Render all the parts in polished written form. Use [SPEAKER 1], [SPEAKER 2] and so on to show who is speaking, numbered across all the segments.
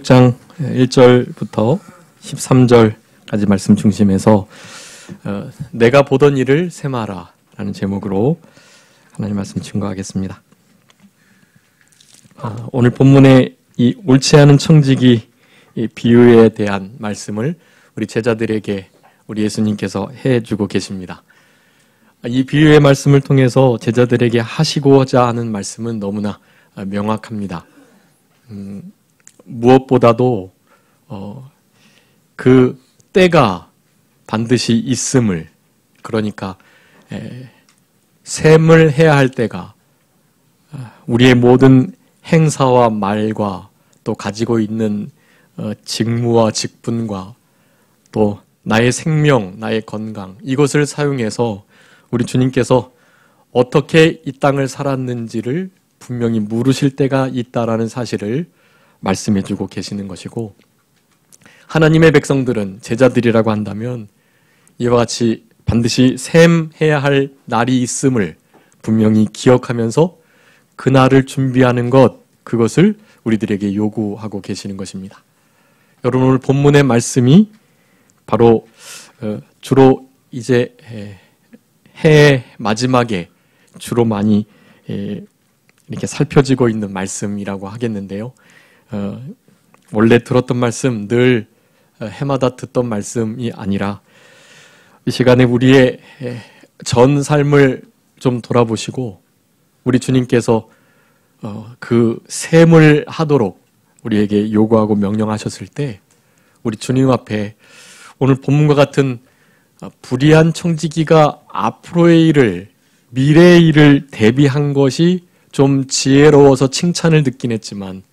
[SPEAKER 1] 16장 1절부터 13절까지 말씀 중심에서 내가 보던 일을 셈하라 라는 제목으로 하나님 말씀 증거하겠습니다. 오늘 본문의 이 옳지 않은 청지기 비유에 대한 말씀을 우리 제자들에게 우리 예수님께서 해주고 계십니다. 이 비유의 말씀을 통해서 제자들에게 하시고자 하는 말씀은 너무나 명확합니다. 무엇보다도 그 때가 반드시 있음을, 그러니까 셈을 해야 할 때가 우리의 모든 행사와 말과 또 가지고 있는 직무와 직분과 또 나의 생명, 나의 건강, 이것을 사용해서 우리 주님께서 어떻게 이 땅을 살았는지를 분명히 물으실 때가 있다라는 사실을 말씀해주고 계시는 것이고, 하나님의 백성들은, 제자들이라고 한다면 이와 같이 반드시 셈해야 할 날이 있음을 분명히 기억하면서 그 날을 준비하는 것, 그것을 우리들에게 요구하고 계시는 것입니다. 여러분, 오늘 본문의 말씀이 바로 주로 이제 해의 마지막에 주로 많이 이렇게 살펴지고 있는 말씀이라고 하겠는데요. 원래 들었던 말씀, 늘 해마다 듣던 말씀이 아니라 이 시간에 우리의 전 삶을 좀 돌아보시고 우리 주님께서 그 셈을 하도록 우리에게 요구하고 명령하셨을 때 우리 주님 앞에 오늘 본문과 같은 불의한 청지기가 앞으로의 일을, 미래의 일을 대비한 것이 좀 지혜로워서 칭찬을 듣긴 했지만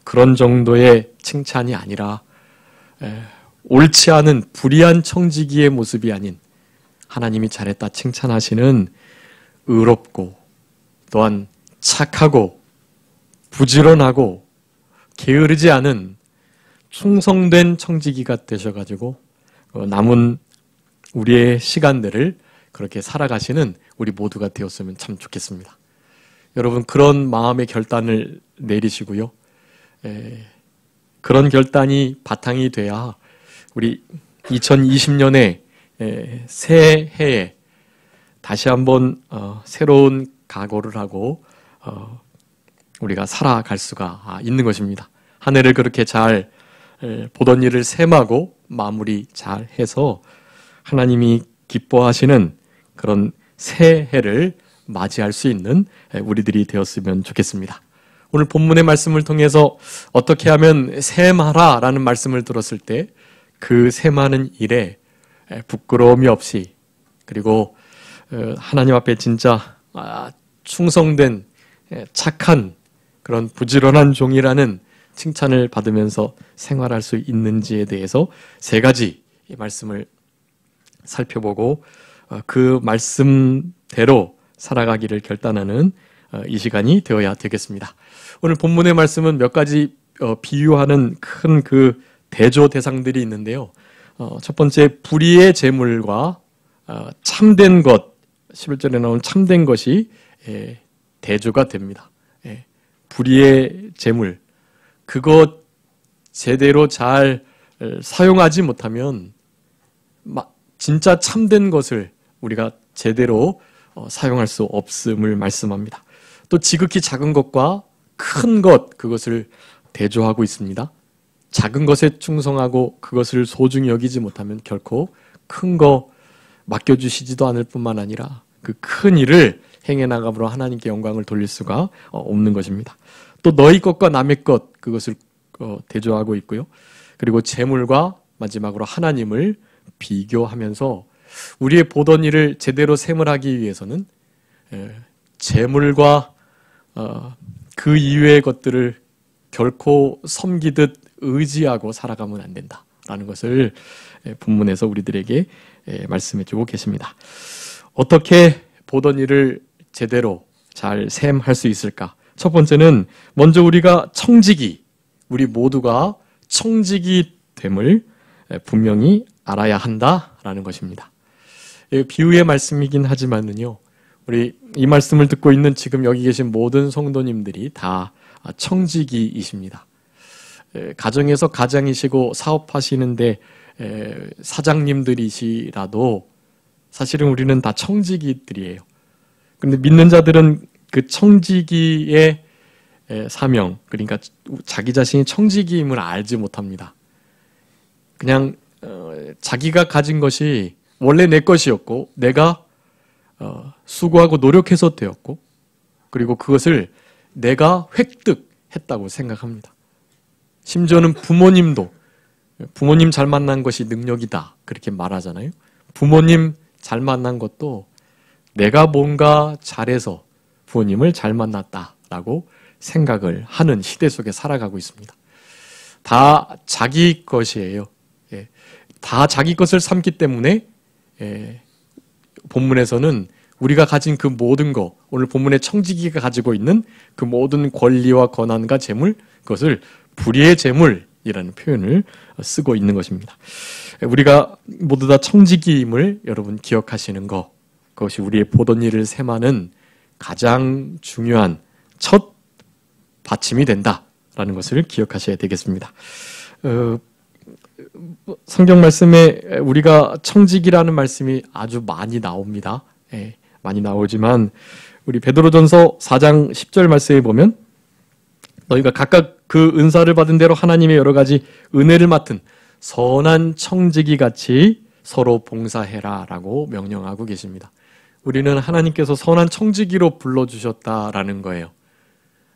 [SPEAKER 1] 그런 정도의 칭찬이 아니라 옳지 않은 불의한 청지기의 모습이 아닌 하나님이 잘했다 칭찬하시는 의롭고 또한 착하고 부지런하고 게으르지 않은 충성된 청지기가 되셔가지고 남은 우리의 시간들을 그렇게 살아가시는 우리 모두가 되었으면 참 좋겠습니다. 여러분, 그런 마음의 결단을 내리시고요. 그런 결단이 바탕이 돼야 우리 2020년에 새해에 다시 한번 새로운 각오를 하고 우리가 살아갈 수가 있는 것입니다. 한 해를 그렇게 잘 보던 일을 셈하고 마무리 잘 해서 하나님이 기뻐하시는 그런 새해를 맞이할 수 있는 우리들이 되었으면 좋겠습니다. 오늘 본문의 말씀을 통해서 어떻게 하면 셈하라 라는 말씀을 들었을 때 그 셈하는 일에 부끄러움이 없이, 그리고 하나님 앞에 진짜 충성된 착한 그런 부지런한 종이라는 칭찬을 받으면서 생활할 수 있는지에 대해서 세 가지 말씀을 살펴보고 그 말씀대로 살아가기를 결단하는 이 시간이 되어야 되겠습니다. 오늘 본문의 말씀은 몇 가지 비유하는 큰 그 대조 대상들이 있는데요. 첫 번째, 불의의 재물과 참된 것, 11절에 나온 참된 것이 대조가 됩니다. 불의의 재물, 그것 제대로 잘 사용하지 못하면 진짜 참된 것을 우리가 제대로 사용할 수 없음을 말씀합니다. 또 지극히 작은 것과 큰 것, 그것을 대조하고 있습니다. 작은 것에 충성하고 그것을 소중히 여기지 못하면 결코 큰 거 맡겨주시지도 않을 뿐만 아니라 그 큰 일을 행해 나감으로 하나님께 영광을 돌릴 수가 없는 것입니다. 또 너희 것과 남의 것, 그것을 대조하고 있고요. 그리고 재물과 마지막으로 하나님을 비교하면서 우리의 보던 일을 제대로 셈을 하기 위해서는 재물과 그 이외의 것들을 결코 섬기듯 의지하고 살아가면 안 된다라는 것을 본문에서 우리들에게 말씀해주고 계십니다. 어떻게 보던 일을 제대로 잘 셈할 수 있을까? 첫 번째는 먼저 우리가 청지기, 우리 모두가 청지기 됨을 분명히 알아야 한다라는 것입니다. 비유의 말씀이긴 하지만은요, 우리 이 말씀을 듣고 있는 지금 여기 계신 모든 성도님들이 다 청지기이십니다. 가정에서 가장이시고 사업하시는데 사장님들이시라도 사실은 우리는 다 청지기들이에요. 그런데 믿는 자들은 그 청지기의 사명, 그러니까 자기 자신이 청지기임을 알지 못합니다. 그냥 자기가 가진 것이 원래 내 것이었고 내가 수고하고 노력해서 되었고 그리고 그것을 내가 획득했다고 생각합니다. 심지어는 부모님도 부모님 잘 만난 것이 능력이다 그렇게 말하잖아요. 부모님 잘 만난 것도 내가 뭔가 잘해서 부모님을 잘 만났다라고 생각을 하는 시대 속에 살아가고 있습니다. 다 자기 것이에요. 다 자기 것을 삼기 때문에 본문에서는 우리가 가진 그 모든 것, 오늘 본문의 청지기가 가지고 있는 그 모든 권리와 권한과 재물, 그것을 불의의 재물이라는 표현을 쓰고 있는 것입니다. 우리가 모두 다 청지기임을 여러분 기억하시는 것, 그것이 우리의 보던 일을 셈하는 가장 중요한 첫 받침이 된다라는 것을 기억하셔야 되겠습니다. 성경 말씀에 우리가 청지기라는 말씀이 아주 많이 나옵니다. 많이 나오지만 우리 베드로전서 4장 10절 말씀에 보면 너희가 각각 그 은사를 받은 대로 하나님의 여러 가지 은혜를 맡은 선한 청지기 같이 서로 봉사해라 라고 명령하고 계십니다. 우리는 하나님께서 선한 청지기로 불러주셨다라는 거예요.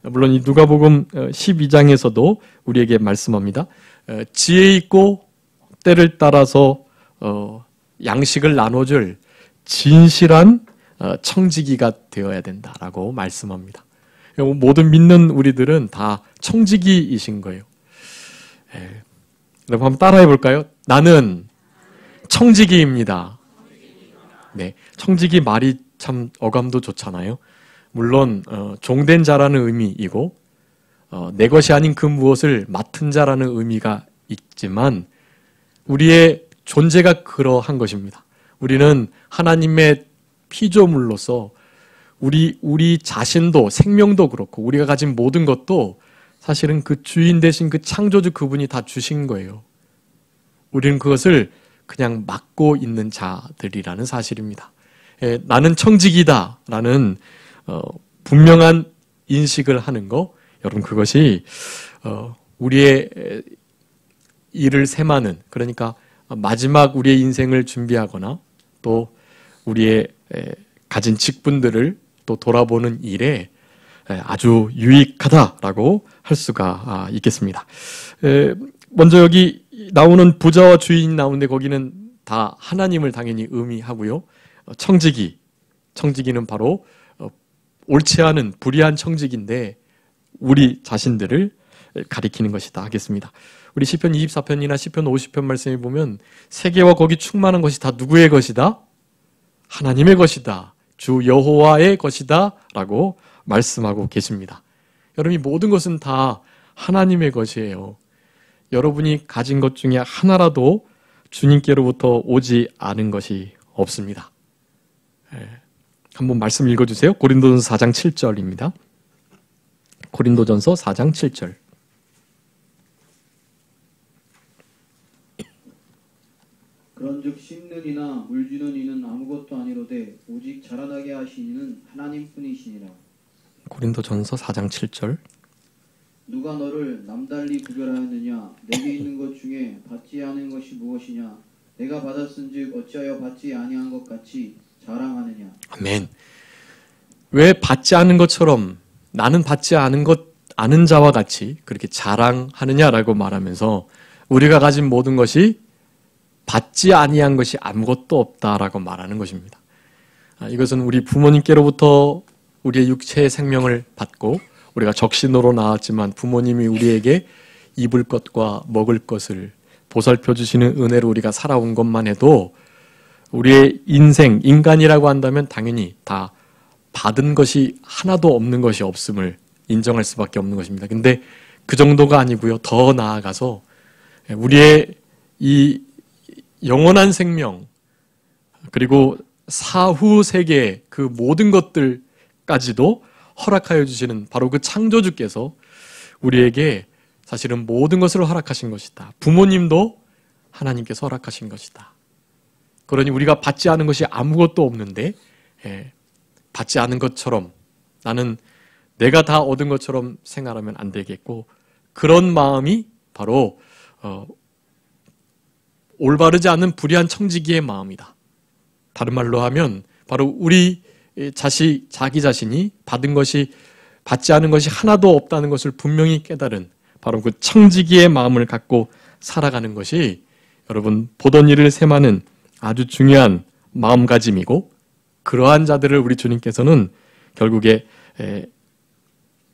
[SPEAKER 1] 물론 이 누가복음 12장에서도 우리에게 말씀합니다. 지혜 있고 때를 따라서 양식을 나눠줄 진실한 청지기가 되어야 된다라고 말씀합니다. 모든 믿는 우리들은 다 청지기이신 거예요. 여러분 한번 따라해 볼까요? 나는 청지기입니다. 네, 청지기 말이 참 어감도 좋잖아요. 물론 종된 자라는 의미이고 내 것이 아닌 그 무엇을 맡은 자라는 의미가 있지만 우리의 존재가 그러한 것입니다. 우리는 하나님의 피조물로서 우리 자신도 생명도 그렇고 우리가 가진 모든 것도 사실은 그 주인 대신 그 창조주 그분이 다 주신 거예요. 우리는 그것을 그냥 맡고 있는 자들이라는 사실입니다. 나는 청지기다라는 분명한 인식을 하는 거, 여러분 그것이 우리의 일을 셈하는, 그러니까 마지막 우리의 인생을 준비하거나 또 우리의 가진 직분들을 또 돌아보는 일에 아주 유익하다라고 할 수가 있겠습니다. 먼저 여기 나오는 부자와 주인이 나오는데 거기는 다 하나님을 당연히 의미하고요. 청지기는 바로 옳지 않은 불의한 청지기인데 우리 자신들을 가리키는 것이다 하겠습니다. 우리 시편 24편이나 시편 50편 말씀에 보면 세계와 거기 충만한 것이 다 누구의 것이다? 하나님의 것이다. 주 여호와의 것이다 라고 말씀하고 계십니다. 여러분 이 모든 것은 다 하나님의 것이에요. 여러분이 가진 것 중에 하나라도 주님께로부터 오지 않은 것이 없습니다. 한번 말씀 읽어주세요. 고린도전서 4장 7절입니다. 고린도전서 4장 7절.
[SPEAKER 2] 그런즉 심는 이나 물주는 이는 아무것도 아니로되 오직 자라나게 하시는 하나님뿐이시니라.
[SPEAKER 1] 고린도전서 4장 7절.
[SPEAKER 2] 누가 너를 남달리 구별하였느냐? 내게 있는 것 중에 받지 않은 것이 무엇이냐? 내가 받았은즉 어찌하여 받지 아니한 것 같이 자랑하느냐?
[SPEAKER 1] 아멘. 왜 받지 않은 것처럼 나는 받지 않은 자와 같이 그렇게 자랑하느냐라고 말하면서 우리가 가진 모든 것이 받지 아니한 것이 아무것도 없다라고 말하는 것입니다. 이것은 우리 부모님께로부터 우리의 육체의 생명을 받고 우리가 적신호로 나왔지만 부모님이 우리에게 입을 것과 먹을 것을 보살펴 주시는 은혜로 우리가 살아온 것만 해도 우리의 인생, 인간이라고 한다면 당연히 다 받은 것이 하나도 없는 것이 없음을 인정할 수밖에 없는 것입니다. 근데 그 정도가 아니고요. 더 나아가서 우리의 이 영원한 생명 그리고 사후 세계의 그 모든 것들까지도 허락하여 주시는 바로 그 창조주께서 우리에게 사실은 모든 것을 허락하신 것이다. 부모님도 하나님께서 허락하신 것이다. 그러니 우리가 받지 않은 것이 아무것도 없는데 받지 않은 것처럼 나는 내가 다 얻은 것처럼 생각하면 안 되겠고, 그런 마음이 바로 올바르지 않은 불의한 청지기의 마음이다. 다른 말로 하면 바로 우리 자기 자신이 받지 않은 것이 하나도 없다는 것을 분명히 깨달은 바로 그 청지기의 마음을 갖고 살아가는 것이 여러분 보던 일을 sem하는 아주 중요한 마음가짐이고, 그러한 자들을 우리 주님께서는 결국에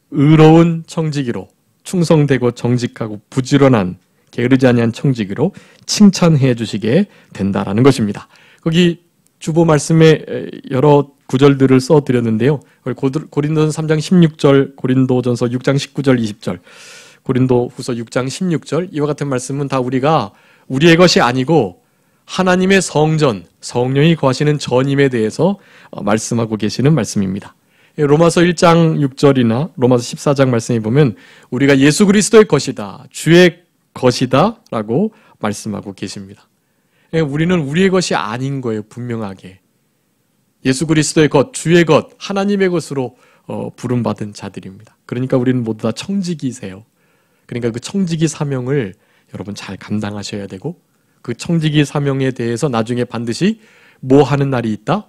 [SPEAKER 1] 의로운 청지기로, 충성되고 정직하고 부지런한 게으르지 아니한 청지기로 칭찬해 주시게 된다라는 것입니다. 거기 주보 말씀에 여러 구절들을 써드렸는데요. 고린도전서 3장 16절, 고린도전서 6장 19절 20절, 고린도후서 6장 16절, 이와 같은 말씀은 다 우리가 우리의 것이 아니고 하나님의 성전, 성령이 거하시는 전임에 대해서 말씀하고 계시는 말씀입니다. 로마서 1장 6절이나 로마서 14장 말씀에 보면 우리가 예수 그리스도의 것이다, 주의 것이다 라고 말씀하고 계십니다. 우리는 우리의 것이 아닌 거예요. 분명하게 예수 그리스도의 것, 주의 것, 하나님의 것으로 부름받은 자들입니다. 그러니까 우리는 모두 다 청지기세요. 그러니까 그 청지기 사명을 여러분 잘 감당하셔야 되고, 그 청지기 사명에 대해서 나중에 반드시 뭐 하는 날이 있다?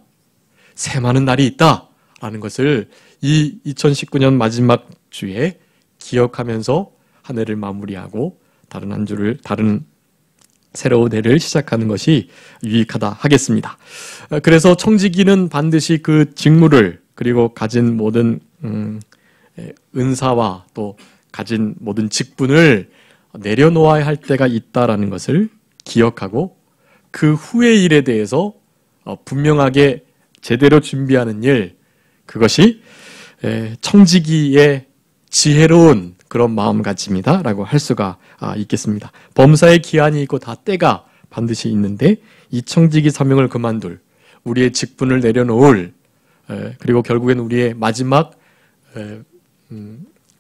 [SPEAKER 1] 셈하는 날이 있다 라는 것을 이 2019년 마지막 주에 기억하면서 한 해를 마무리하고 다른 새로운 해를 시작하는 것이 유익하다 하겠습니다. 그래서 청지기는 반드시 그 직무를, 그리고 가진 모든 은사와 또 가진 모든 직분을 내려놓아야 할 때가 있다라는 것을 기억하고, 그 후의 일에 대해서 분명하게 제대로 준비하는 일, 그것이 청지기의 지혜로운 그런 마음가짐이다 라고 할 수가 있겠습니다. 범사의 기한이 있고 다 때가 반드시 있는데, 이 청지기 사명을 그만둘, 우리의 직분을 내려놓을, 그리고 결국엔 우리의 마지막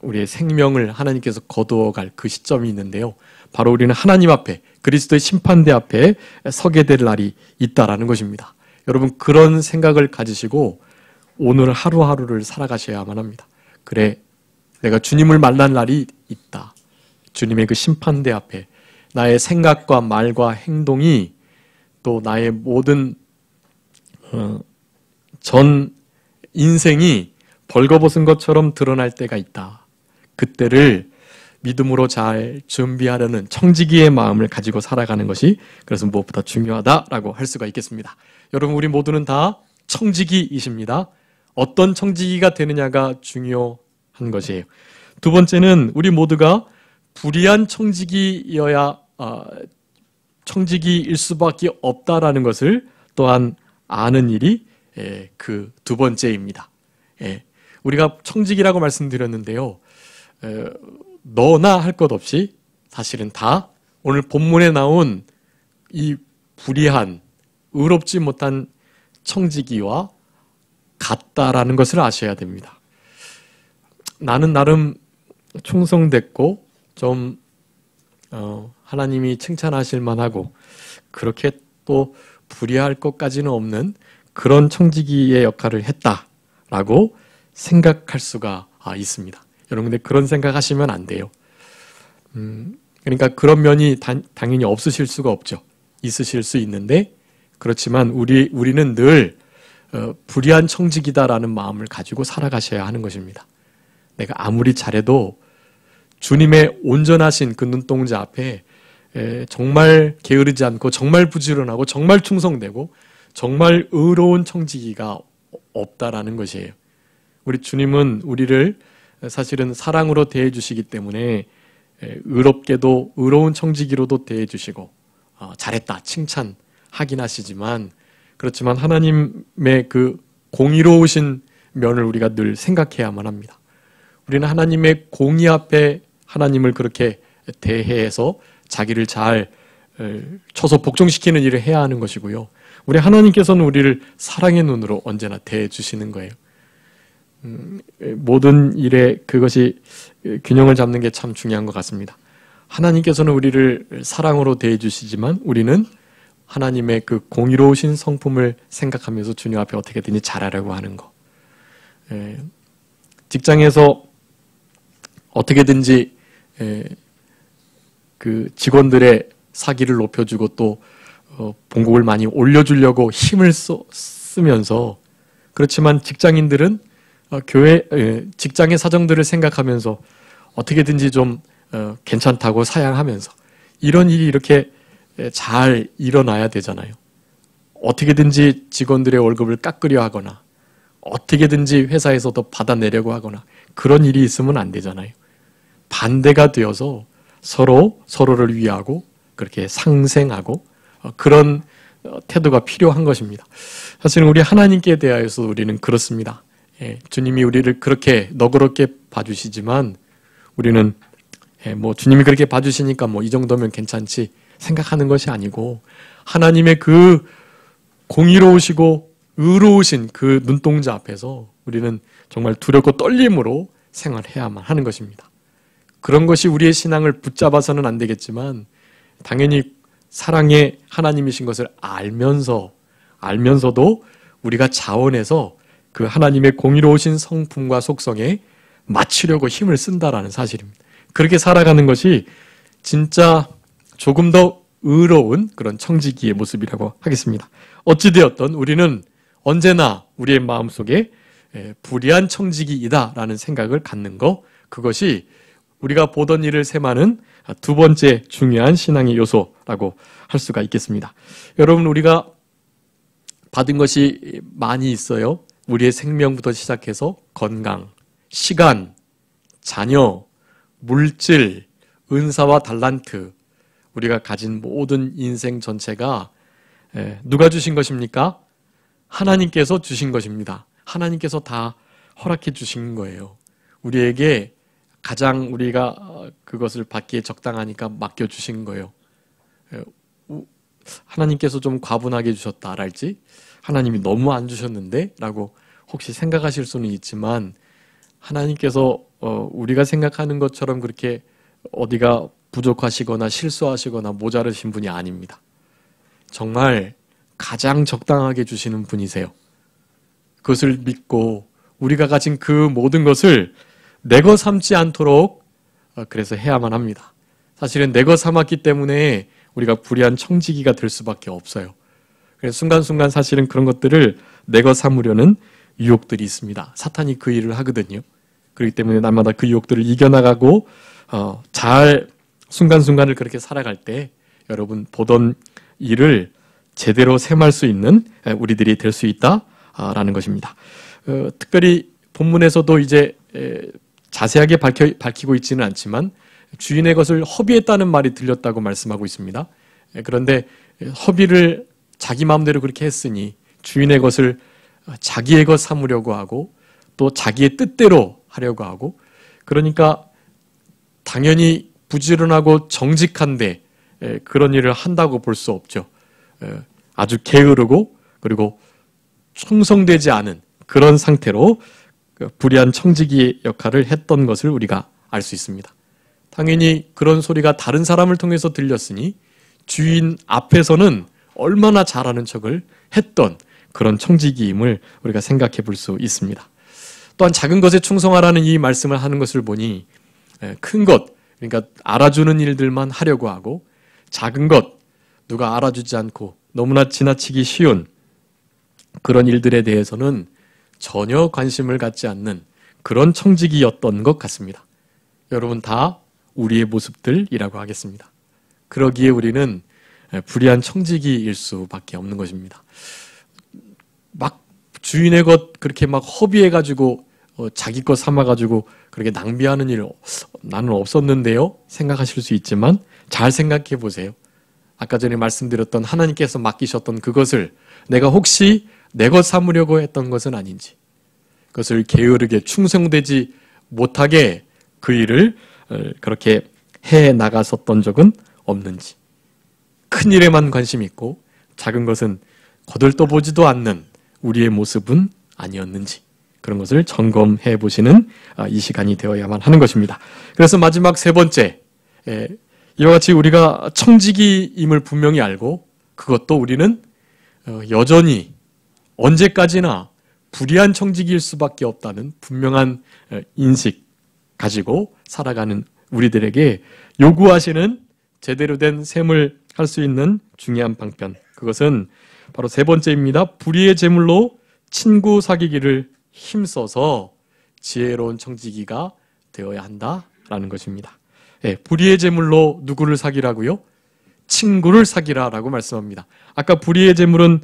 [SPEAKER 1] 우리의 생명을 하나님께서 거두어갈 그 시점이 있는데요. 바로 우리는 하나님 앞에, 그리스도의 심판대 앞에 서게 될 날이 있다라는 것입니다. 여러분 그런 생각을 가지시고 오늘 하루하루를 살아가셔야만 합니다. 그래, 내가 주님을 만날 날이 있다. 주님의 그 심판대 앞에 나의 생각과 말과 행동이, 또 나의 모든 전 인생이 벌거벗은 것처럼 드러날 때가 있다. 그때를 믿음으로 잘 준비하려는 청지기의 마음을 가지고 살아가는 것이 그래서 무엇보다 중요하다라고 할 수가 있겠습니다. 여러분 우리 모두는 다 청지기이십니다. 어떤 청지기가 되느냐가 중요한 것이에요. 두 번째는 우리 모두가 불의한 청지기여야 청지기일 수밖에 없다라는 것을 또한 아는 일이 그 두 번째입니다. 우리가 청지기라고 말씀드렸는데요. 너나 할 것 없이 사실은 다 오늘 본문에 나온 이 불의한, 의롭지 못한 청지기와 같다라는 것을 아셔야 됩니다. 나는 나름 충성됐고 좀 하나님이 칭찬하실 만하고 그렇게 또 불의할 것까지는 없는 그런 청지기의 역할을 했다라고 생각할 수가 있습니다. 여러분 근데 그런 생각하시면 안 돼요. 그러니까 그런 면이 당연히 없으실 수가 없죠. 있으실 수 있는데, 그렇지만 우리는 늘 불의한 청지기다라는 마음을 가지고 살아가셔야 하는 것입니다. 내가 아무리 잘해도 주님의 온전하신 그 눈동자 앞에 정말 게으르지 않고 정말 부지런하고 정말 충성되고 정말 의로운 청지기가 없다라는 것이에요. 우리 주님은 우리를 사실은 사랑으로 대해주시기 때문에 의롭게도 의로운 청지기로도 대해주시고 잘했다 칭찬하긴 하시지만, 그렇지만 하나님의 그 공의로우신 면을 우리가 늘 생각해야만 합니다. 우리는 하나님의 공의 앞에 하나님을 그렇게 대해서 자기를 잘 쳐서 복종시키는 일을 해야 하는 것이고요. 우리 하나님께서는 우리를 사랑의 눈으로 언제나 대해주시는 거예요. 모든 일에 그것이 균형을 잡는 게 참 중요한 것 같습니다. 하나님께서는 우리를 사랑으로 대해주시지만 우리는 하나님의 그 공의로우신 성품을 생각하면서 주님 앞에 어떻게든지 잘하려고 하는 거. 직장에서 어떻게든지 그 직원들의 사기를 높여주고 또 봉급을 많이 올려주려고 힘을 쓰면서, 그렇지만 직장인들은 직장의 사정들을 생각하면서 어떻게든지 좀 괜찮다고 사양하면서 이런 일이 이렇게 잘 일어나야 되잖아요. 어떻게든지 직원들의 월급을 깎으려 하거나 어떻게든지 회사에서 더 받아내려고 하거나 그런 일이 있으면 안 되잖아요. 반대가 되어서 서로를 위하고 그렇게 상생하고 그런 태도가 필요한 것입니다. 사실은 우리 하나님께 대하여서 우리는 그렇습니다. 주님이 우리를 그렇게 너그럽게 봐주시지만 우리는 주님이 그렇게 봐주시니까 이 정도면 괜찮지 생각하는 것이 아니고, 하나님의 그 공의로우시고 의로우신 그 눈동자 앞에서 우리는 정말 두렵고 떨림으로 생활해야만 하는 것입니다. 그런 것이 우리의 신앙을 붙잡아서는 안 되겠지만 당연히 사랑의 하나님이신 것을 알면서도 우리가 자원해서 그 하나님의 공의로우신 성품과 속성에 맞추려고 힘을 쓴다라는 사실입니다. 그렇게 살아가는 것이 진짜 조금 더 의로운 그런 청지기의 모습이라고 하겠습니다. 어찌되었든 우리는 언제나 우리의 마음속에 불의한 청지기이다라는 생각을 갖는 것, 그것이 우리가 보던 일을 셈하는 두 번째 중요한 신앙의 요소라고 할 수가 있겠습니다. 여러분, 우리가 받은 것이 많이 있어요. 우리의 생명부터 시작해서 건강, 시간, 자녀, 물질, 은사와 달란트, 우리가 가진 모든 인생 전체가 누가 주신 것입니까? 하나님께서 주신 것입니다. 하나님께서 다 허락해 주신 거예요. 우리에게 가장 우리가 그것을 받기에 적당하니까 맡겨주신 거예요. 하나님께서 좀 과분하게 주셨다랄지, 하나님이 너무 안 주셨는데? 라고 혹시 생각하실 수는 있지만, 하나님께서 우리가 생각하는 것처럼 그렇게 어디가 부족하시거나 실수하시거나 모자르신 분이 아닙니다. 정말 가장 적당하게 주시는 분이세요. 그것을 믿고 우리가 가진 그 모든 것을 내 것 삼지 않도록 그래서 해야만 합니다. 사실은 내 것 삼았기 때문에 우리가 불의한 청지기가 될 수밖에 없어요. 그래서 순간순간 사실은 그런 것들을 내 것 삼으려는 유혹들이 있습니다. 사탄이 그 일을 하거든요. 그렇기 때문에 날마다 그 유혹들을 이겨나가고 잘 순간순간을 그렇게 살아갈 때 여러분 보던 일을 제대로 셈할 수 있는 우리들이 될 수 있다라는 것입니다. 특별히 본문에서도 이제 자세하게 밝히고 있지는 않지만 주인의 것을 허비했다는 말이 들렸다고 말씀하고 있습니다. 그런데 허비를 자기 마음대로 그렇게 했으니 주인의 것을 자기의 것 삼으려고 하고 또 자기의 뜻대로 하려고 하고, 그러니까 당연히 부지런하고 정직한데 그런 일을 한다고 볼 수 없죠. 아주 게으르고 그리고 충성되지 않은 그런 상태로 불의한 청지기 역할을 했던 것을 우리가 알 수 있습니다. 당연히 그런 소리가 다른 사람을 통해서 들렸으니 주인 앞에서는 얼마나 잘하는 척을 했던 그런 청지기임을 우리가 생각해 볼 수 있습니다. 또한 작은 것에 충성하라는 이 말씀을 하는 것을 보니 큰 것, 그러니까 알아주는 일들만 하려고 하고 작은 것, 누가 알아주지 않고 너무나 지나치기 쉬운 그런 일들에 대해서는 전혀 관심을 갖지 않는 그런 청지기였던 것 같습니다. 여러분 다 우리의 모습들이라고 하겠습니다. 그러기에 우리는 불의한 청지기일 수밖에 없는 것입니다. 막 주인의 것 그렇게 막 허비해가지고 자기 것 삼아가지고 그렇게 낭비하는 일 나는 없었는데요? 생각하실 수 있지만 잘 생각해 보세요. 아까 전에 말씀드렸던 하나님께서 맡기셨던 그것을 내가 혹시 내 것 삼으려고 했던 것은 아닌지, 그것을 게으르게 충성되지 못하게 그 일을 그렇게 해 나갔었던 적은 없는지, 큰 일에만 관심 있고 작은 것은 거들떠보지도 않는 우리의 모습은 아니었는지, 그런 것을 점검해 보시는 이 시간이 되어야만 하는 것입니다. 그래서 마지막 세 번째, 이와 같이 우리가 청지기임을 분명히 알고 그것도 우리는 여전히 언제까지나 불의한 청지기일 수밖에 없다는 분명한 인식 가지고 살아가는 우리들에게 요구하시는 제대로 된 셈을 할 수 있는 중요한 방편, 그것은 바로 세 번째입니다. 불의의 제물로 친구 사귀기를 힘써서 지혜로운 청지기가 되어야 한다라는 것입니다. 불의의 제물로 누구를 사귀라고요? 친구를 사귀라라고 말씀합니다. 아까 불의의 제물은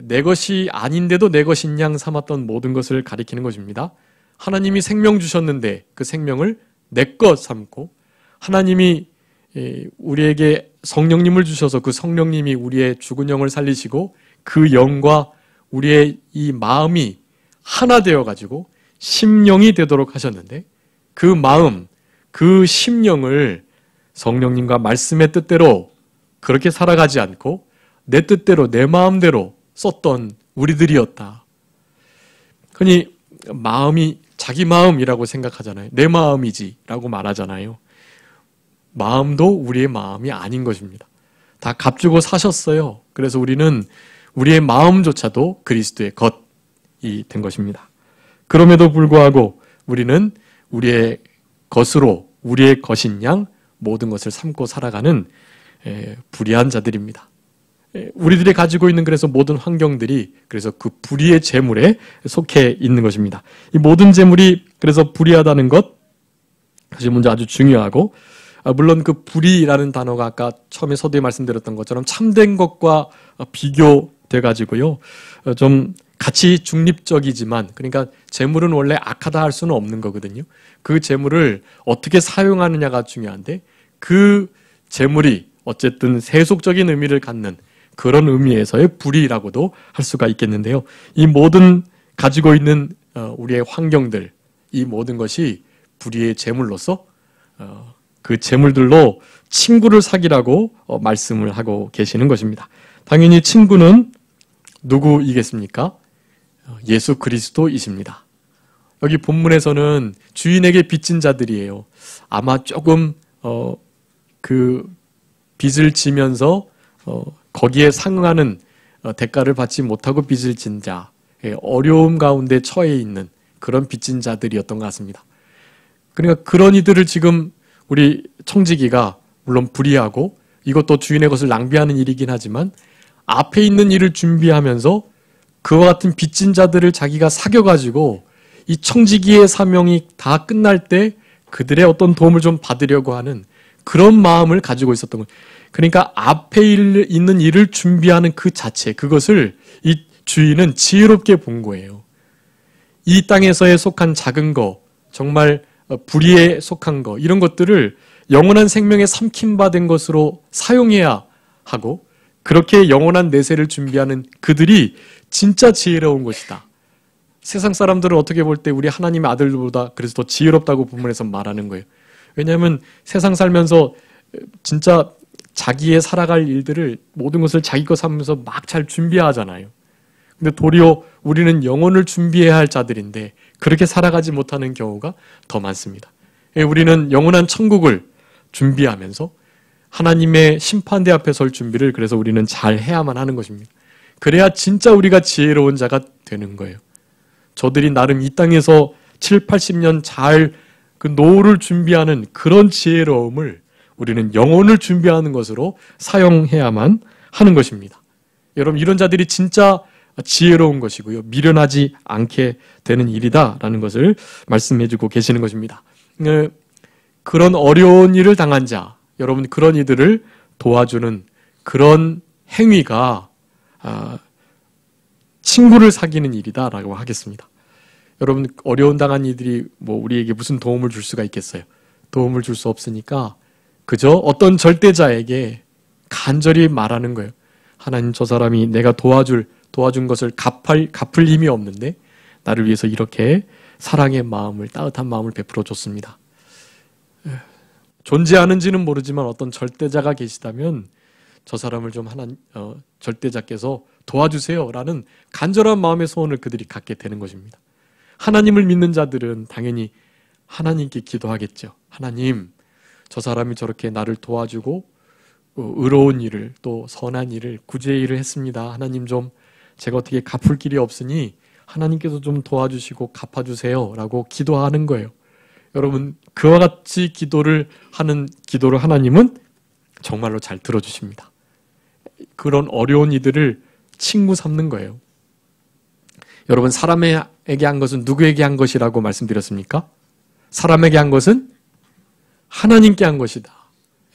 [SPEAKER 1] 내 것이 아닌데도 내 것인 양 삼았던 모든 것을 가리키는 것입니다. 하나님이 생명 주셨는데 그 생명을 내 것 삼고, 하나님이 우리에게 성령님을 주셔서 그 성령님이 우리의 죽은 영을 살리시고 그 영과 우리의 이 마음이 하나 되어가지고 심령이 되도록 하셨는데, 그 마음, 그 심령을 성령님과 말씀의 뜻대로 그렇게 살아가지 않고 내 뜻대로 내 마음대로 썼던 우리들이었다. 흔히 마음이 자기 마음이라고 생각하잖아요. 내 마음이지 라고 말하잖아요. 마음도 우리의 마음이 아닌 것입니다. 다 값주고 사셨어요. 그래서 우리는 우리의 마음조차도 그리스도의 것이 된 것입니다. 그럼에도 불구하고 우리는 우리의 것으로 우리의 것인 양 모든 것을 삼고 살아가는 불의한 자들입니다. 우리들이 가지고 있는 그래서 모든 환경들이 그래서 그 불의의 재물에 속해 있는 것입니다. 이 모든 재물이 그래서 불의하다는 것, 그것이 먼저 아주 중요하고, 물론 그 불의라는 단어가 아까 처음에 서두에 말씀드렸던 것처럼 참된 것과 비교돼 가지고요, 좀 같이 중립적이지만, 그러니까 재물은 원래 악하다 할 수는 없는 거거든요. 그 재물을 어떻게 사용하느냐가 중요한데, 그 재물이 어쨌든 세속적인 의미를 갖는 그런 의미에서의 불의라고도 할 수가 있겠는데요. 이 모든 가지고 있는 우리의 환경들, 이 모든 것이 불의의 재물로서 그 재물들로 친구를 사귀라고 말씀을 하고 계시는 것입니다. 당연히 친구는 누구이겠습니까? 예수 그리스도이십니다. 여기 본문에서는 주인에게 빚진 자들이에요. 아마 조금 그 빚을 지면서 거기에 상응하는 대가를 받지 못하고 빚을 진 자, 어려움 가운데 처해 있는 그런 빚진 자들이었던 것 같습니다. 그러니까 그런 이들을 지금 우리 청지기가 물론 불의하고 이것도 주인의 것을 낭비하는 일이긴 하지만 앞에 있는 일을 준비하면서 그와 같은 빚진 자들을 자기가 사귀어가지고 이 청지기의 사명이 다 끝날 때 그들의 어떤 도움을 좀 받으려고 하는 그런 마음을 가지고 있었던 거예요. 그러니까 앞에 있는 일을 준비하는 그 자체, 그것을 이 주인은 지혜롭게 본 거예요. 이 땅에서의 속한 작은 거, 정말 불의에 속한 거, 이런 것들을 영원한 생명에 삼킴받은 것으로 사용해야 하고, 그렇게 영원한 내세를 준비하는 그들이 진짜 지혜로운 것이다. 세상 사람들은 어떻게 볼 때 우리 하나님의 아들보다 그래서 더 지혜롭다고 본문에서 말하는 거예요. 왜냐하면 세상 살면서 진짜 자기의 살아갈 일들을 모든 것을 자기 것 삼으면서 막 잘 준비하잖아요. 근데 도리어 우리는 영혼을 준비해야 할 자들인데 그렇게 살아가지 못하는 경우가 더 많습니다. 우리는 영원한 천국을 준비하면서 하나님의 심판대 앞에 설 준비를 그래서 우리는 잘 해야만 하는 것입니다. 그래야 진짜 우리가 지혜로운 자가 되는 거예요. 저들이 나름 이 땅에서 7, 80년 잘 그 노후를 준비하는 그런 지혜로움을 우리는 영혼을 준비하는 것으로 사용해야만 하는 것입니다. 여러분, 이런 자들이 진짜 지혜로운 것이고요. 미련하지 않게 되는 일이다라는 것을 말씀해주고 계시는 것입니다. 그런 어려운 일을 당한 자, 여러분 그런 이들을 도와주는 그런 행위가 친구를 사귀는 일이다라고 하겠습니다. 여러분, 어려운 당한 이들이 우리에게 무슨 도움을 줄 수가 있겠어요? 도움을 줄 수 없으니까 그저 어떤 절대자에게 간절히 말하는 거예요. 하나님, 저 사람이 내가 도와준 것을 갚을 힘이 없는데 나를 위해서 이렇게 사랑의 마음을, 따뜻한 마음을 베풀어 줬습니다. 존재하는지는 모르지만 어떤 절대자가 계시다면 저 사람을 좀 절대자께서 도와주세요라는 간절한 마음의 소원을 그들이 갖게 되는 것입니다. 하나님을 믿는 자들은 당연히 하나님께 기도하겠죠. 하나님, 저 사람이 저렇게 나를 도와주고 의로운 일을 또 선한 일을 구제의 일을 했습니다. 하나님 좀 제가 어떻게 갚을 길이 없으니 하나님께서 좀 도와주시고 갚아주세요 라고 기도하는 거예요. 여러분, 그와 같이 기도를 하는 기도를 하나님은 정말로 잘 들어주십니다. 그런 어려운 이들을 친구 삼는 거예요. 여러분, 사람에게 한 것은 누구에게 한 것이라고 말씀드렸습니까? 사람에게 한 것은 하나님께 한 것이다.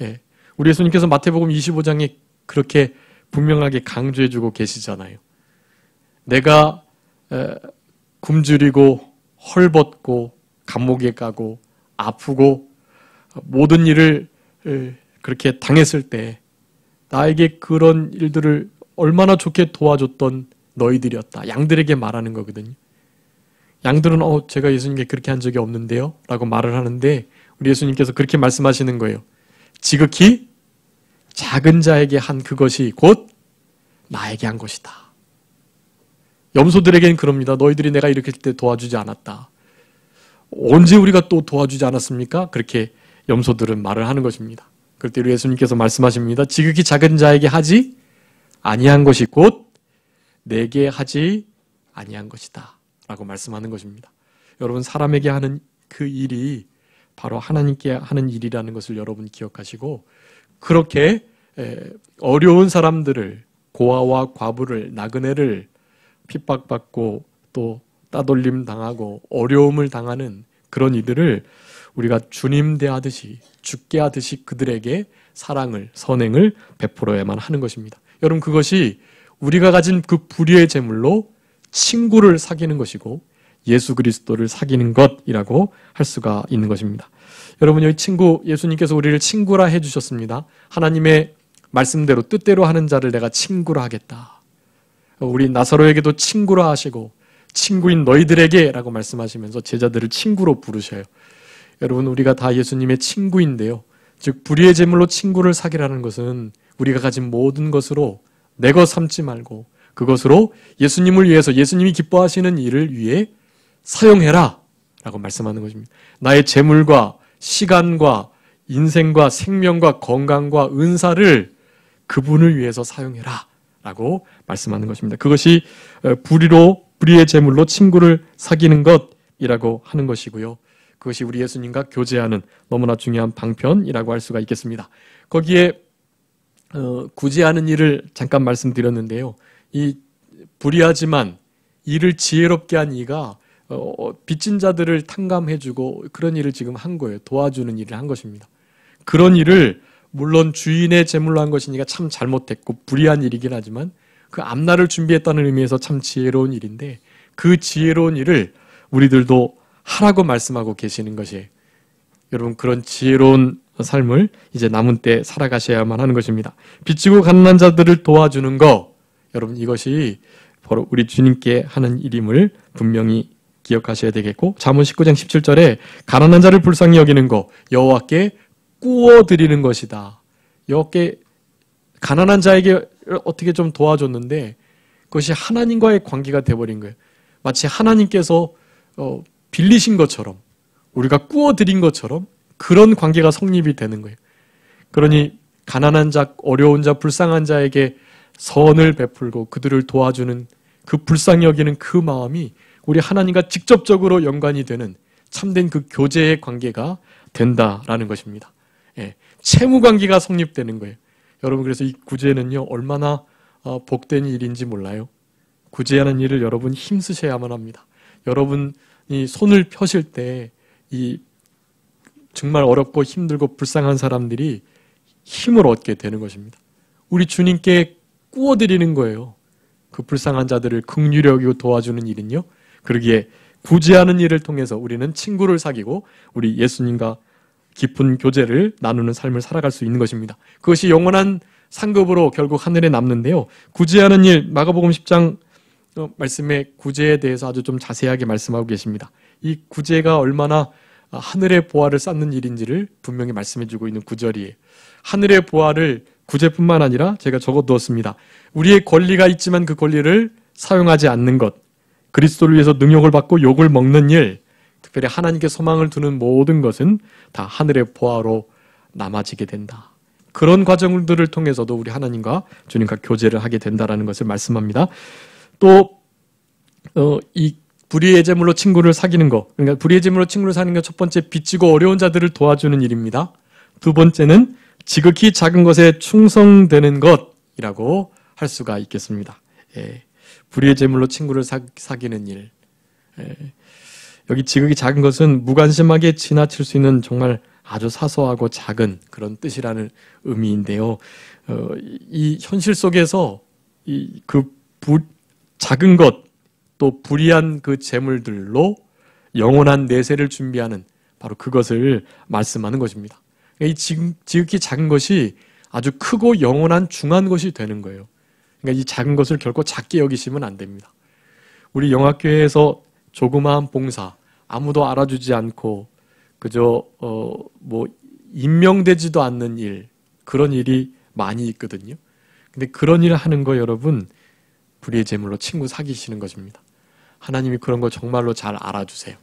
[SPEAKER 1] 예. 우리 예수님께서 마태복음 25장에 그렇게 분명하게 강조해주고 계시잖아요. 내가 굶주리고 헐벗고 감옥에 가고 아프고 모든 일을 그렇게 당했을 때 나에게 그런 일들을 얼마나 좋게 도와줬던 너희들이었다. 양들에게 말하는 거거든요. 양들은 제가 예수님께 그렇게 한 적이 없는데요 라고 말을 하는데 우리 예수님께서 그렇게 말씀하시는 거예요. 지극히 작은 자에게 한 그것이 곧 나에게 한 것이다. 염소들에게는 그럽니다. 너희들이 내가 이렇게 할 때 도와주지 않았다. 언제 우리가 또 도와주지 않았습니까? 그렇게 염소들은 말을 하는 것입니다. 그럴 때 우리 예수님께서 말씀하십니다. 지극히 작은 자에게 하지 아니한 것이 곧 내게 하지 아니한 것이다 라고 말씀하는 것입니다. 여러분, 사람에게 하는 그 일이 바로 하나님께 하는 일이라는 것을 여러분 기억하시고, 그렇게 어려운 사람들을, 고아와 과부를, 나그네를 핍박받고 또 따돌림 당하고 어려움을 당하는 그런 이들을 우리가 주님 대하듯이, 주께 하듯이 그들에게 사랑을, 선행을 베풀어야만 하는 것입니다. 여러분, 그것이 우리가 가진 그 불의의 제물로 친구를 사귀는 것이고 예수 그리스도를 사귀는 것이라고 할 수가 있는 것입니다. 여러분, 여기 예수님께서 우리를 친구라 해주셨습니다. 하나님의 말씀대로 뜻대로 하는 자를 내가 친구라 하겠다. 우리 나사로에게도 친구라 하시고 친구인 너희들에게 라고 말씀하시면서 제자들을 친구로 부르셔요. 여러분, 우리가 다 예수님의 친구인데요. 즉 불의의 제물로 친구를 사귀라는 것은 우리가 가진 모든 것으로 내 것 삼지 말고 그것으로 예수님을 위해서, 예수님이 기뻐하시는 일을 위해 사용해라 라고 말씀하는 것입니다. 나의 재물과 시간과 인생과 생명과 건강과 은사를 그분을 위해서 사용해라 라고 말씀하는 것입니다. 그것이 불의의 제물로 친구를 사귀는 것이라고 하는 것이고요. 그것이 우리 예수님과 교제하는 너무나 중요한 방편이라고 할 수가 있겠습니다. 거기에 구제하는 일을 잠깐 말씀드렸는데요. 이 불의하지만 이를 지혜롭게 한 이가 빚진 자들을 탕감해주고 그런 일을 지금 한 거예요. 도와주는 일을 한 것입니다. 그런 일을 물론 주인의 제물로 한 것이니까 참 잘못했고 불의한 일이긴 하지만 그 앞날을 준비했다는 의미에서 참 지혜로운 일인데, 그 지혜로운 일을 우리들도 하라고 말씀하고 계시는 것이에요. 여러분, 그런 지혜로운 삶을 이제 남은 때 살아가셔야만 하는 것입니다. 빚지고 가난한 자들을 도와주는 것, 여러분, 이것이 바로 우리 주님께 하는 일임을 분명히 기억하셔야 되겠고, 잠언 19장 17절에 가난한 자를 불쌍히 여기는 것, 여호와께 꾸어드리는 것이다. 여호와께 가난한 자에게 어떻게 좀 도와줬는데 그것이 하나님과의 관계가 되어버린 거예요. 마치 하나님께서 빌리신 것처럼, 우리가 꾸어드린 것처럼 그런 관계가 성립이 되는 거예요. 그러니 가난한 자, 어려운 자, 불쌍한 자에게 선을 베풀고 그들을 도와주는 그 불쌍히 여기는 그 마음이 우리 하나님과 직접적으로 연관이 되는 참된 그 교제의 관계가 된다라는 것입니다. 예, 채무 관계가 성립되는 거예요. 여러분, 그래서 이 구제는요, 얼마나 복된 일인지 몰라요. 구제하는 일을 여러분 힘쓰셔야만 합니다. 여러분이 손을 펴실 때 이 정말 어렵고 힘들고 불쌍한 사람들이 힘을 얻게 되는 것입니다. 우리 주님께 꾸어드리는 거예요. 그 불쌍한 자들을 긍휼히 여기고 도와주는 일은요. 그러기에 구제하는 일을 통해서 우리는 친구를 사귀고 우리 예수님과 깊은 교제를 나누는 삶을 살아갈 수 있는 것입니다. 그것이 영원한 상급으로 결국 하늘에 남는데요. 구제하는 일, 마가복음 10장 말씀에 구제에 대해서 아주 좀 자세하게 말씀하고 계십니다. 이 구제가 얼마나 하늘의 보화를 쌓는 일인지를 분명히 말씀해주고 있는 구절이에요. 하늘의 보화를 구제뿐만 아니라 제가 적어두었습니다. 우리의 권리가 있지만 그 권리를 사용하지 않는 것, 그리스도를 위해서 능욕을 받고 욕을 먹는 일, 특별히 하나님께 소망을 두는 모든 것은 다 하늘의 보화로 남아지게 된다. 그런 과정들을 통해서도 우리 하나님과 주님과 교제를 하게 된다라는 것을 말씀합니다. 또 이 불의의 제물로 친구를 사귀는 것, 그러니까 불의의 제물로 친구를 사는 것, 첫 번째 빚지고 어려운 자들을 도와주는 일입니다. 두 번째는 지극히 작은 것에 충성되는 것이라고 할 수가 있겠습니다. 불의의 제물로 친구를 사귀는 일. 여기 지극히 작은 것은 무관심하게 지나칠 수 있는 정말 아주 사소하고 작은 그런 뜻이라는 의미인데요. 이 현실 속에서 작은 것, 또 불의한 그 재물들로 영원한 내세를 준비하는 바로 그것을 말씀하는 것입니다. 이 지극히 작은 것이 아주 크고 영원한 중한 것이 되는 거예요. 그러니까 이 작은 것을 결코 작게 여기시면 안 됩니다. 우리 영학교회에서 조그마한 봉사, 아무도 알아주지 않고 그저 임명되지도 않는 일, 그런 일이 많이 있거든요. 근데 그런 일을 하는 거 여러분, 불의의 제물로 친구 사귀시는 것입니다. 하나님이 그런 거 정말로 잘 알아주세요.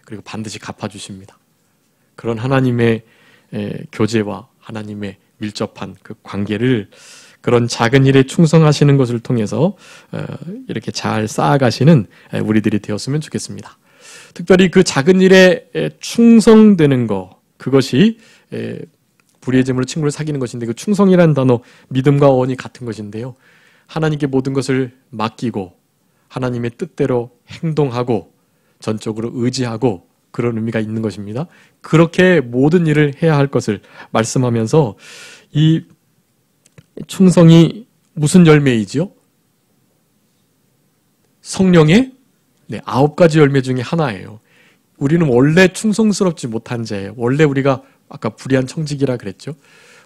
[SPEAKER 1] 그리고 반드시 갚아주십니다. 그런 하나님의 교제와 하나님의 밀접한 그 관계를 그런 작은 일에 충성하시는 것을 통해서 이렇게 잘 쌓아가시는 우리들이 되었으면 좋겠습니다. 특별히 그 작은 일에 충성되는 것, 그것이 불의의 제물로 친구를 사귀는 것인데, 그 충성이라는 단어, 믿음과 언이 같은 것인데요. 하나님께 모든 것을 맡기고 하나님의 뜻대로 행동하고 전적으로 의지하고 그런 의미가 있는 것입니다. 그렇게 모든 일을 해야 할 것을 말씀하면서 이 충성이 무슨 열매이지요? 성령의 9가지 열매 중에 하나예요. 우리는 원래 충성스럽지 못한 자예요. 원래 우리가 아까 불의한 청직이라 그랬죠.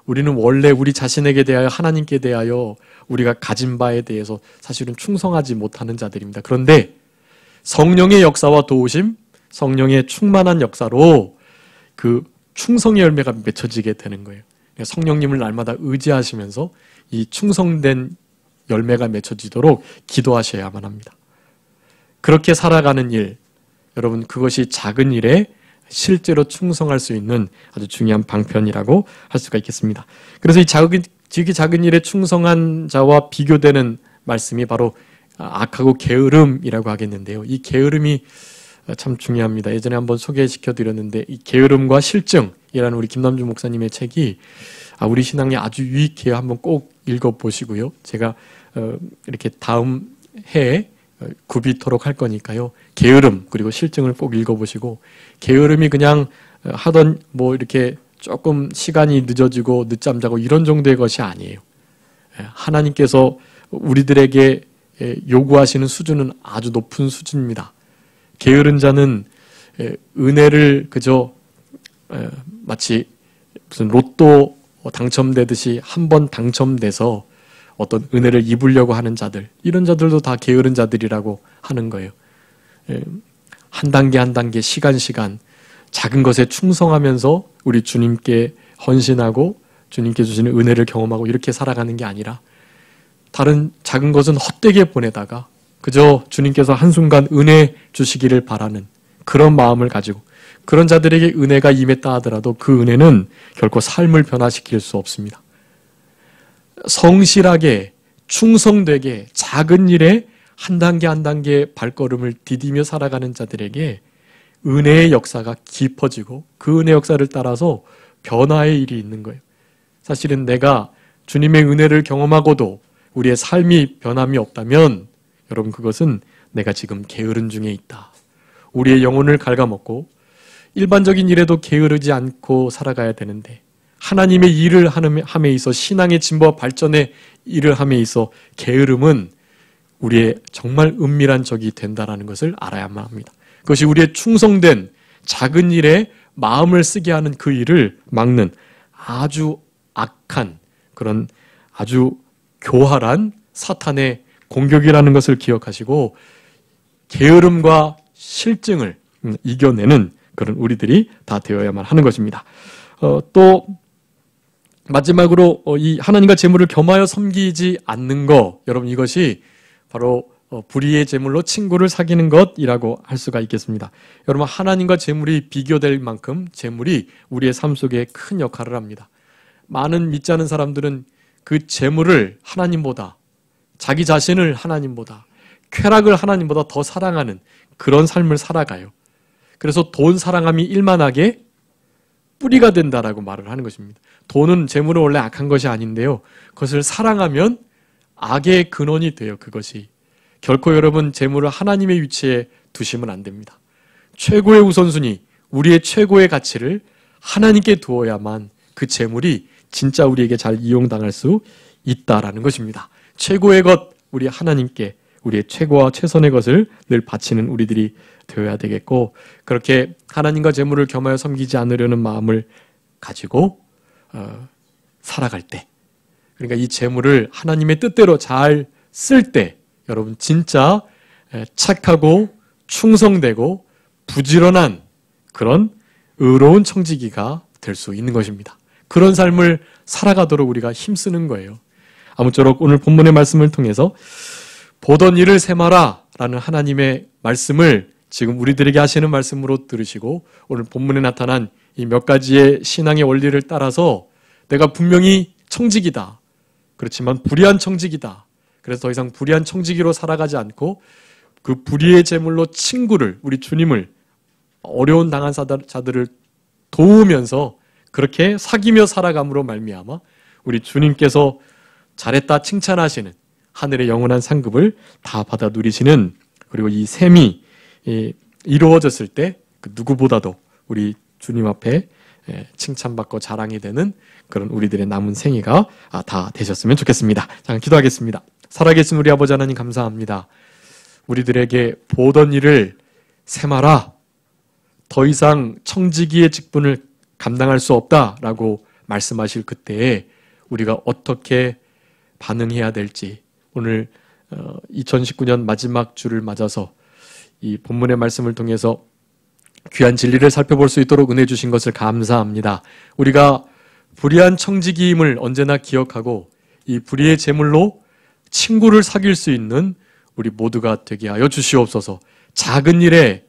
[SPEAKER 1] 우리는 원래 우리 자신에게 대하여, 하나님께 대하여 우리가 가진 바에 대해서 사실은 충성하지 못하는 자들입니다. 그런데 성령의 역사와 도우심, 성령의 충만한 역사로 그 충성의 열매가 맺혀지게 되는 거예요. 성령님을 날마다 의지하시면서 이 충성된 열매가 맺혀지도록 기도하셔야만 합니다. 그렇게 살아가는 일, 여러분, 그것이 작은 일에 실제로 충성할 수 있는 아주 중요한 방편이라고 할 수가 있겠습니다. 그래서 이 지극히 작은 일에 충성한 자와 비교되는 말씀이 바로 악하고 게으름이라고 하겠는데요. 이 게으름이 참 중요합니다. 예전에 한번 소개시켜 드렸는데, 이 게으름과 실증이라는 우리 김남주 목사님의 책이 우리 신앙에 아주 유익해요. 한번 꼭 읽어보시고요. 제가 이렇게 다음 해에 굽이토록 할 거니까요. 게으름 그리고 실증을 꼭 읽어보시고, 게으름이 그냥 하던 이렇게 조금 시간이 늦어지고 늦잠 자고 이런 정도의 것이 아니에요. 하나님께서 우리들에게 요구하시는 수준은 아주 높은 수준입니다. 게으른 자는 은혜를 그저 마치 무슨 로또 당첨되듯이 한 번 당첨돼서 어떤 은혜를 입으려고 하는 자들, 이런 자들도 다 게으른 자들이라고 하는 거예요. 한 단계 한 단계, 시간 작은 것에 충성하면서 우리 주님께 헌신하고 주님께 주시는 은혜를 경험하고 이렇게 살아가는 게 아니라, 다른 작은 것은 헛되게 보내다가 그저 주님께서 한순간 은혜 주시기를 바라는 그런 마음을 가지고, 그런 자들에게 은혜가 임했다 하더라도 그 은혜는 결코 삶을 변화시킬 수 없습니다. 성실하게 충성되게 작은 일에 한 단계 한 단계 발걸음을 디디며 살아가는 자들에게 은혜의 역사가 깊어지고 그 은혜 역사를 따라서 변화의 일이 있는 거예요. 사실은 내가 주님의 은혜를 경험하고도 우리의 삶이 변함이 없다면, 여러분, 그것은 내가 지금 게으른 중에 있다. 우리의 영혼을 갉아먹고 일반적인 일에도 게으르지 않고 살아가야 되는데, 하나님의 일을 함에 있어 신앙의 진보와 발전의 일을 함에 있어 게으름은 우리의 정말 은밀한 적이 된다는 것을 알아야만 합니다. 그것이 우리의 충성된 작은 일에 마음을 쓰게 하는 그 일을 막는 아주 악한, 그런 아주 교활한 사탄의 공격이라는 것을 기억하시고 게으름과 실증을 이겨내는 그런 우리들이 다 되어야만 하는 것입니다. 또 마지막으로 이 하나님과 재물을 겸하여 섬기지 않는 것, 여러분, 이것이 바로 불의의 제물로 친구를 사귀는 것이라고 할 수가 있겠습니다. 여러분, 하나님과 제물이 비교될 만큼 제물이 우리의 삶 속에 큰 역할을 합니다. 많은 믿지 않은 사람들은 그 제물을 하나님보다, 자기 자신을 하나님보다, 쾌락을 하나님보다 더 사랑하는 그런 삶을 살아가요. 그래서 돈 사랑함이 일만하게 뿌리가 된다라고 말을 하는 것입니다. 돈은 재물은 원래 악한 것이 아닌데요. 그것을 사랑하면 악의 근원이 돼요. 그것이. 결코 여러분 재물을 하나님의 위치에 두시면 안 됩니다. 최고의 우선순위, 우리의 최고의 가치를 하나님께 두어야만 그 재물이 진짜 우리에게 잘 이용당할 수 있다라는 것입니다. 최고의 것, 우리 하나님께 우리의 최고와 최선의 것을 늘 바치는 우리들이 되어야 되겠고, 그렇게 하나님과 재물을 겸하여 섬기지 않으려는 마음을 가지고 살아갈 때, 그러니까 이 재물을 하나님의 뜻대로 잘 쓸 때 여러분 진짜 착하고 충성되고 부지런한 그런 의로운 청지기가 될 수 있는 것입니다. 그런 삶을 살아가도록 우리가 힘쓰는 거예요. 아무쪼록 오늘 본문의 말씀을 통해서 보던 일을 세마라 라는 하나님의 말씀을 지금 우리들에게 하시는 말씀으로 들으시고, 오늘 본문에 나타난 이 몇 가지의 신앙의 원리를 따라서 내가 분명히 청지기다, 그렇지만 불의한 청지기다, 그래서 더 이상 불의한 청지기로 살아가지 않고 그 불의의 제물로 친구를, 우리 주님을, 어려운 당한 자들을 도우면서 그렇게 사귀며 살아감으로 말미암아 우리 주님께서 잘했다 칭찬하시는 하늘의 영원한 상급을 다 받아 누리시는, 그리고 이 셈이 이루어졌을 때 그 누구보다도 우리 주님 앞에 칭찬받고 자랑이 되는 그런 우리들의 남은 생애가 다 되셨으면 좋겠습니다. 자, 기도하겠습니다. 살아계신 우리 아버지 하나님 감사합니다. 우리들에게 보던 일을 세마라, 더 이상 청지기의 직분을 감당할 수 없다라고 말씀하실 그때에 우리가 어떻게 반응해야 될지, 오늘 2019년 마지막 주를 맞아서 이 본문의 말씀을 통해서 귀한 진리를 살펴볼 수 있도록 은혜 주신 것을 감사합니다. 우리가 불의한 청지기임을 언제나 기억하고 이 불의의 제물로 친구를 사귈 수 있는 우리 모두가 되게 하여 주시옵소서. 작은 일에,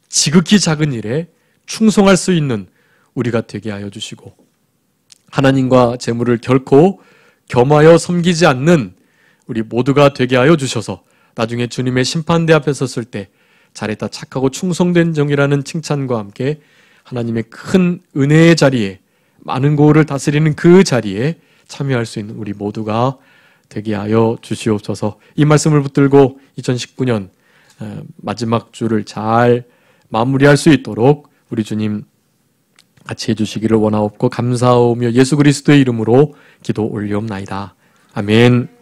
[SPEAKER 1] 지극히 작은 일에 충성할 수 있는 우리가 되게 하여 주시고, 하나님과 재물을 결코 겸하여 섬기지 않는 우리 모두가 되게 하여 주셔서 나중에 주님의 심판대 앞에 섰을 때 잘했다 착하고 충성된 종이라는 칭찬과 함께 하나님의 큰 은혜의 자리에, 많은 고을을 다스리는 그 자리에 참여할 수 있는 우리 모두가 되게 하여 주시옵소서. 이 말씀을 붙들고 2019년 마지막 주를 잘 마무리할 수 있도록 우리 주님 같이 해주시기를 원하옵고 감사하오며 예수 그리스도의 이름으로 기도 올리옵나이다. 아멘.